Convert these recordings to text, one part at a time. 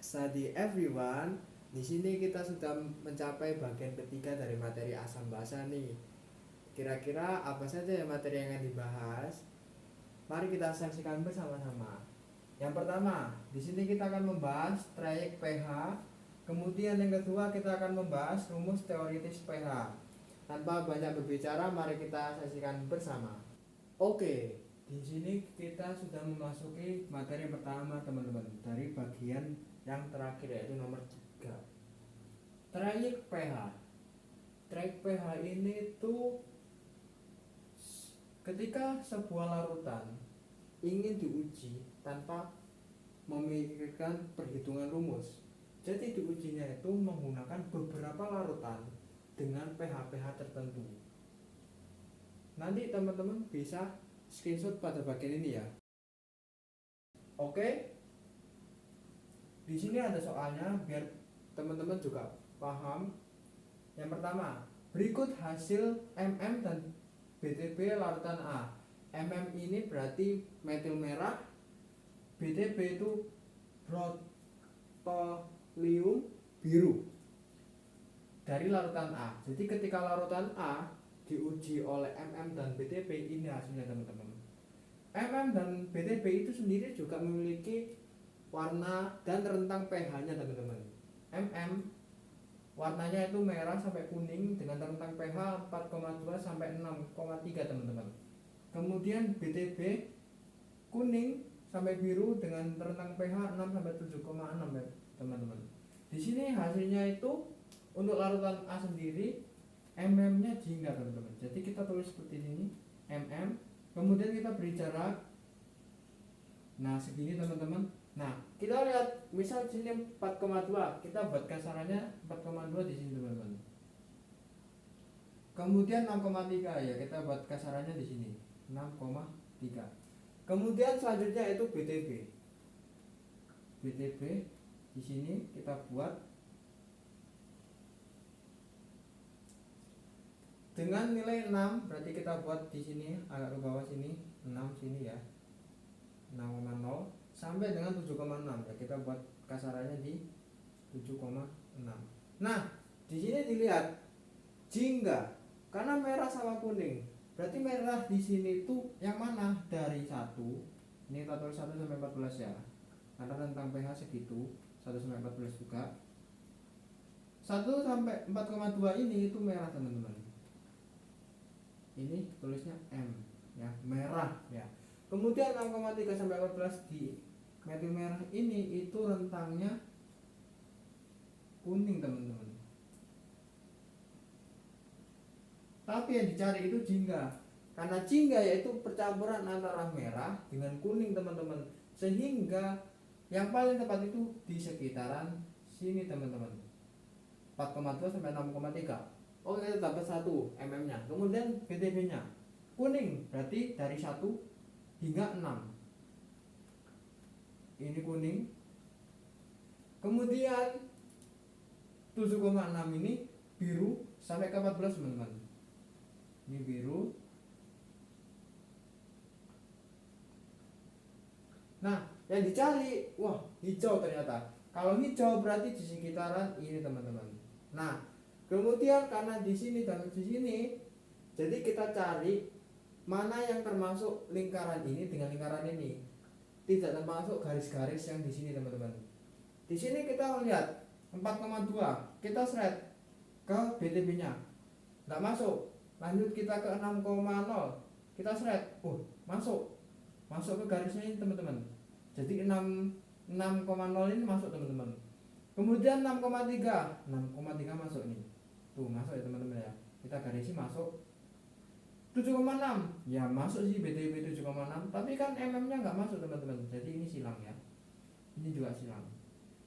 Study everyone. Di sini kita sudah mencapai bagian ketiga dari materi asam basa nih. Kira-kira apa saja ya materi yang akan dibahas? Mari kita saksikan bersama-sama. Yang pertama, di sini kita akan membahas trayek pH. Kemudian yang kedua kita akan membahas rumus teoritis pH. Tanpa banyak berbicara, mari kita saksikan bersama. Oke, di sini kita sudah memasuki materi pertama teman-teman dari bagian yang terakhir yaitu nomor 3. Trayek pH. Trayek pH ini tuh ketika sebuah larutan ingin diuji tanpa memikirkan perhitungan rumus. Jadi diujinya itu menggunakan beberapa larutan dengan pH-pH tertentu. Nanti teman-teman bisa screenshot pada bagian ini ya. Oke. Di sini ada soalnya biar teman-teman juga paham. Yang pertama, berikut hasil MM dan BTB larutan A. MM ini berarti metil merah, BTB itu brotolium biru dari larutan A. Jadi ketika larutan A diuji oleh MM dan BTB, ini hasilnya teman-teman. MM dan BTB itu sendiri juga memiliki warna dan rentang pH-nya teman-teman. MM warnanya itu merah sampai kuning dengan rentang pH 4,2 sampai 6,3 teman-teman. Kemudian BTB kuning sampai biru dengan rentang pH 6 sampai 7,6 teman-teman. Di sini hasilnya itu untuk larutan A sendiri MM-nya jingga teman-teman. Jadi kita tulis seperti ini MM, kemudian kita beri jarak. Nah, segini teman-teman. Nah, kita lihat misal di sini 4,2, kita buat kasarannya 4,2 di sini teman-teman. Kemudian 6,3 ya, kita buat kasarannya di sini 6,3. Kemudian selanjutnya itu BTB. BTB di sini kita buat dengan nilai 6, berarti kita buat di sini agak ke bawah sini 6 sini ya. 6,0 sampai dengan 7,6 ya, kita buat kasarannya di 7,6. Nah, di sini dilihat jingga karena merah sama kuning. Berarti merah di sini itu yang mana? Dari 1. Ini kita tulis 1 sampai 14 ya. Karena rentang pH segitu, 1 sampai 14 juga. 1 sampai 4,2 ini itu merah teman-teman. Ini tulisnya M ya, merah ya. Kemudian 6,3 sampai 14 di metil merah ini itu rentangnya kuning teman-teman. Tapi yang dicari itu jingga. Karena jingga yaitu percampuran antara merah dengan kuning teman-teman. Sehingga yang paling tepat itu di sekitaran sini teman-teman. 4,2 sampai 6,3. Oke, kita dapat 1 mm-nya. Kemudian BTB-nya kuning, berarti dari 1 hingga 6. Ini kuning. Kemudian 7,6 ini biru sampai ke 14 teman-teman. Ini biru. Nah, yang dicari, wah, hijau ternyata. Kalau hijau berarti di sekitaran ini teman-teman. Nah, kemudian karena di sini dan di sini, jadi kita cari mana yang termasuk lingkaran ini dengan lingkaran ini. Tidak termasuk garis-garis yang di sini teman-teman. Di sini kita lihat 4,2, kita seret ke BTB-nya, nggak masuk. Lanjut kita ke 6,0, kita seret, masuk ke garisnya ini teman-teman. Jadi 6,0 ini masuk teman-teman. Kemudian 6,3 masuk nih. Tuh masuk ya teman-teman ya. Kita garisi masuk. 7,6 ya masuk sih BTB 7,6, tapi kan MM-nya nggak masuk teman-teman. Jadi ini silang ya. Ini juga silang.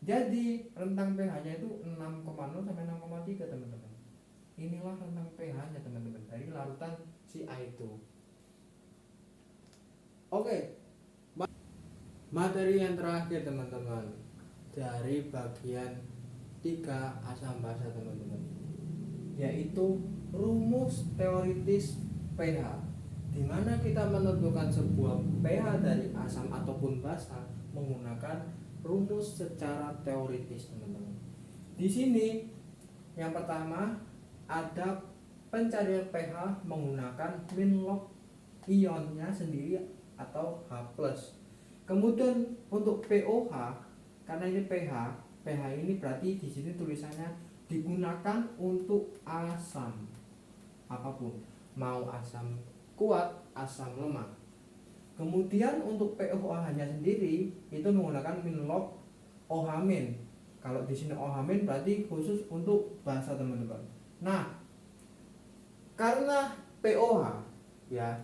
Jadi rentang pH-nya itu 6,0 sampai 6,3 teman-teman. Inilah rentang pH-nya teman-teman dari larutan si A itu. Oke. Materi yang terakhir teman-teman dari bagian 3 asam basa teman-teman, yaitu rumus teoritis pH, di mana kita menentukan sebuah pH dari asam ataupun basa menggunakan rumus secara teoritis teman-teman. Di sini yang pertama ada pencarian pH menggunakan min log ionnya sendiri atau H+. Kemudian untuk pOH, karena ini pH ini berarti di sini tulisannya digunakan untuk asam apapun, mau asam kuat, asam lemah. Kemudian untuk pOH-nya sendiri itu menggunakan min log OH-. Kalau di sini OH- berarti khusus untuk basa teman-teman. Nah, karena pOH ya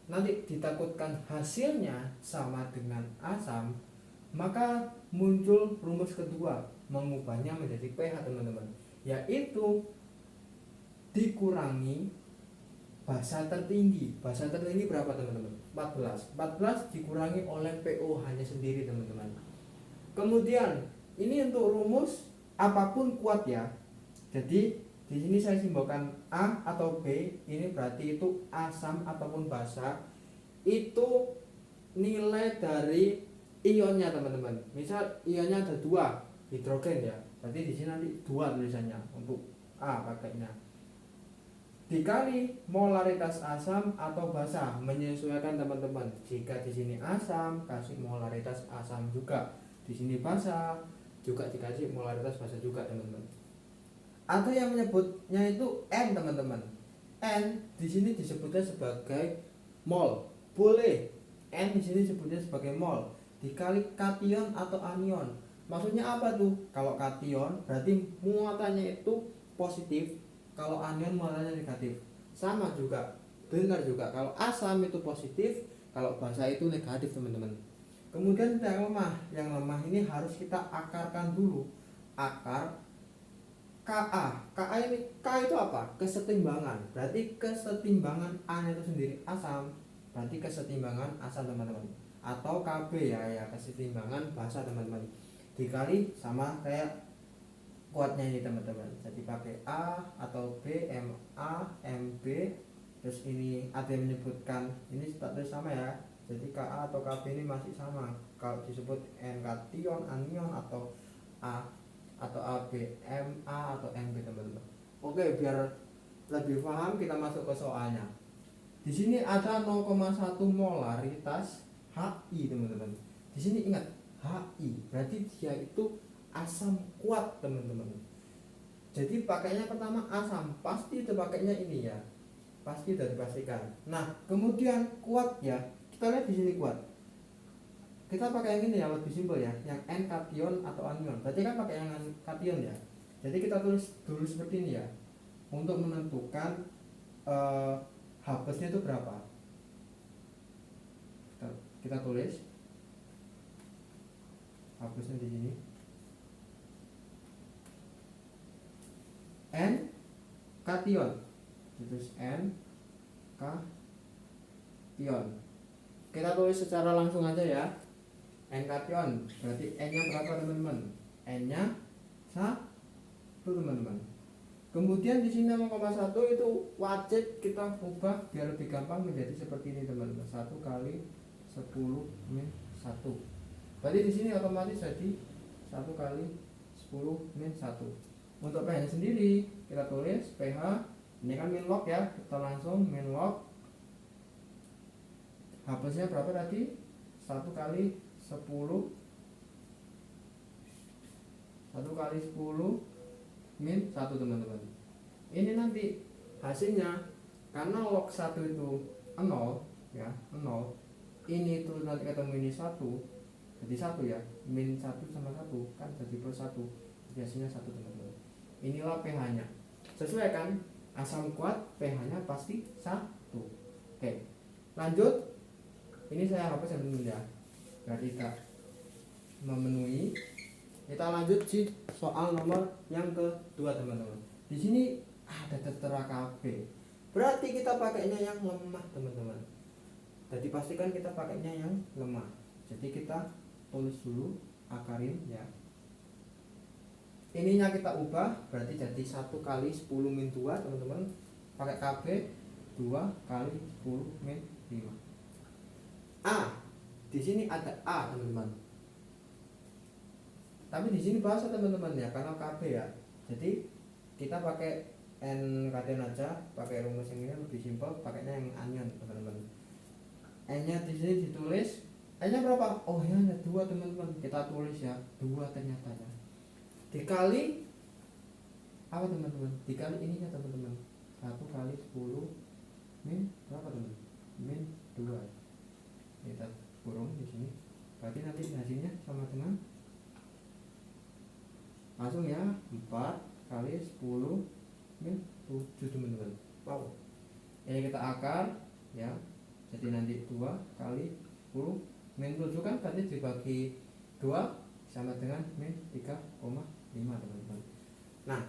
nanti ditakutkan hasilnya sama dengan asam, maka muncul rumus kedua mengubahnya menjadi pH teman-teman, yaitu dikurangi basa tertinggi. Basa tertinggi berapa teman-teman? 14 dikurangi oleh pOH nya sendiri teman-teman. Kemudian ini untuk rumus apapun kuat ya. Jadi di sini saya simbolkan A atau B, ini berarti itu asam ataupun basa. Itu nilai dari ionnya teman-teman. Misal ionnya ada 2 hidrogen ya, berarti di sini nanti 2 tulisannya untuk A pakainya, dikali molaritas asam atau basa, menyesuaikan teman-teman. Jika di sini asam kasih molaritas asam juga, di sini basa juga dikasih molaritas basa juga teman-teman. Ada yang menyebutnya itu N teman-teman. N di sini disebutnya sebagai mol, boleh. N di sini disebutnya sebagai mol dikali kation atau anion. Maksudnya apa tuh? Kalau kation berarti muatannya itu positif, kalau anion muatannya negatif. Sama juga, benar juga, kalau asam itu positif, kalau basa itu negatif teman-teman. Kemudian yang lemah ini harus kita akarkan dulu. Akar Ka ini, K itu apa? Kesetimbangan. Berarti kesetimbangan A itu sendiri asam, berarti kesetimbangan asam teman-teman. Atau Kb ya kesetimbangan basa teman-teman, dikali sama kayak kuatnya ini teman-teman. Jadi pakai A atau B, Ma, Mb. Terus ini ada yang menyebutkan ini status sama ya. Jadi Ka atau Kb ini masih sama. Kalau disebut N kation, anion atau A atau AB, Ma atau Mb teman-teman. Oke, biar lebih paham kita masuk ke soalnya. Di sini ada 0,1 molaritas Hi teman-teman. Di sini ingat Hi berarti dia itu asam kuat teman-teman. Jadi pakainya pertama asam, pasti itu pakainya ini ya, pasti sudah dipastikan. Nah kemudian kuat ya, kita lihat di sini kuat. Kita pakai yang ini yang lebih simpel ya, yang N kation atau anion. Berarti kan pakai yang kation ya. Jadi kita tulis dulu seperti ini ya, untuk menentukan H nya itu berapa. Kita tulis H nya di sini. N kation, terus N kation. Kita tulis secara langsung aja ya. N kation berarti N nya berapa teman-teman? N nya 1 teman-teman. Kemudian di sini 0,1 itu wajib kita ubah biar lebih gampang menjadi seperti ini teman-teman. 1 kali 10 min 1. Berarti di sini otomatis jadi 1 kali 10 min 1. Untuk pH nya sendiri kita tulis pH ini kan min log ya, kita langsung min log H nya berapa tadi? 1 kali 10 min 1 teman-teman. Ini nanti hasilnya karena log 1 itu 0 ya, 0. Ini terus nanti ketemu ini 1. Jadi 1 ya, min 1 sama 1 kan jadi plus 1. Jadi hasilnya 1 teman-teman. Inilah pH-nya. Sesuai kan? Asam kuat pH-nya pasti 1. Oke. Lanjut. Ini saya hapus ya teman-teman ya. Berarti kita memenuhi. Kita lanjut di soal nomor yang kedua teman-teman. Di sini ada tertera Kb. Berarti kita pakainya yang lemah teman-teman. Jadi pastikan kita pakainya yang lemah. Jadi kita tulis dulu, akarin ya. Ininya kita ubah berarti jadi 1 kali 10 min 2 teman-teman. Pakai Kb 2 kali 10 min 5. A di sini ada A teman-teman. Tapi di sini bahasa teman-teman ya, karena KB ya. Jadi kita pakai N katen aja, pakai rumus yang ini lebih simpel, pakainya yang anion teman-teman. N-nya di sini ditulis, N-nya berapa? Oh ya, hanya 2 teman-teman. Kita tulis ya, 2 ternyata ya. Dikali apa teman-teman? Dikali ininya teman-teman. 1 kali 10 min berapa teman? Min 2. Kita kurung di sini. Berarti nanti hasilnya sama dengan langsung ya 4 kali 10 min 7 teman-teman. Wow. Ini kita akar ya. Jadi nanti 2 kali 10 min 7 kan berarti dibagi 2 sama dengan min 3,5 teman-teman. Nah,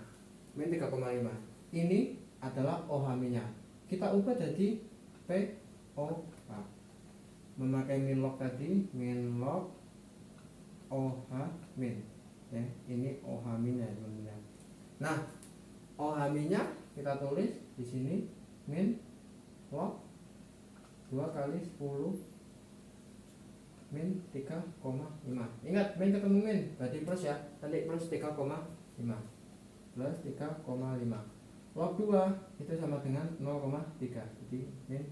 min 3,5 ini adalah OH-nya. Kita ubah jadi POH. Memakai min log tadi, min log OH min. Ya, ini OH-nya teman-teman. Nah, OH-nya kita tulis di sini min log 2 kali 10 min 3,5. Ingat, min ketemu min berarti plus ya. Nanti plus 3,5 plus 3,5 log 2 itu sama dengan 0,3. Jadi min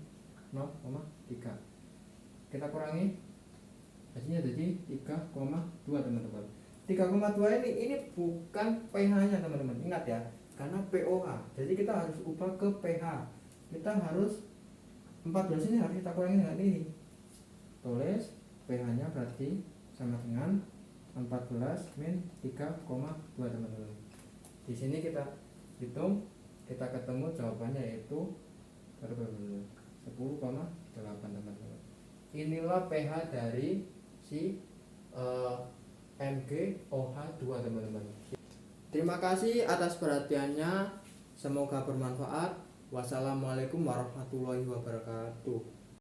0,3. Kita kurangi hasilnya jadi 3,2 teman-teman. 3,2 ini bukan pH-nya teman-teman. Ingat ya, karena POH. Jadi kita harus ubah ke pH. Kita harus 14 ini harus kita kurangi dengan ini. Tulis pH-nya berarti sama dengan 14 min 3,2 teman-teman. Di sini kita hitung, kita ketemu jawabannya yaitu 10,8 teman-teman. Inilah pH dari si MgOH2 teman-teman. Terima kasih atas perhatiannya. Semoga bermanfaat. Wassalamualaikum warahmatullahi wabarakatuh.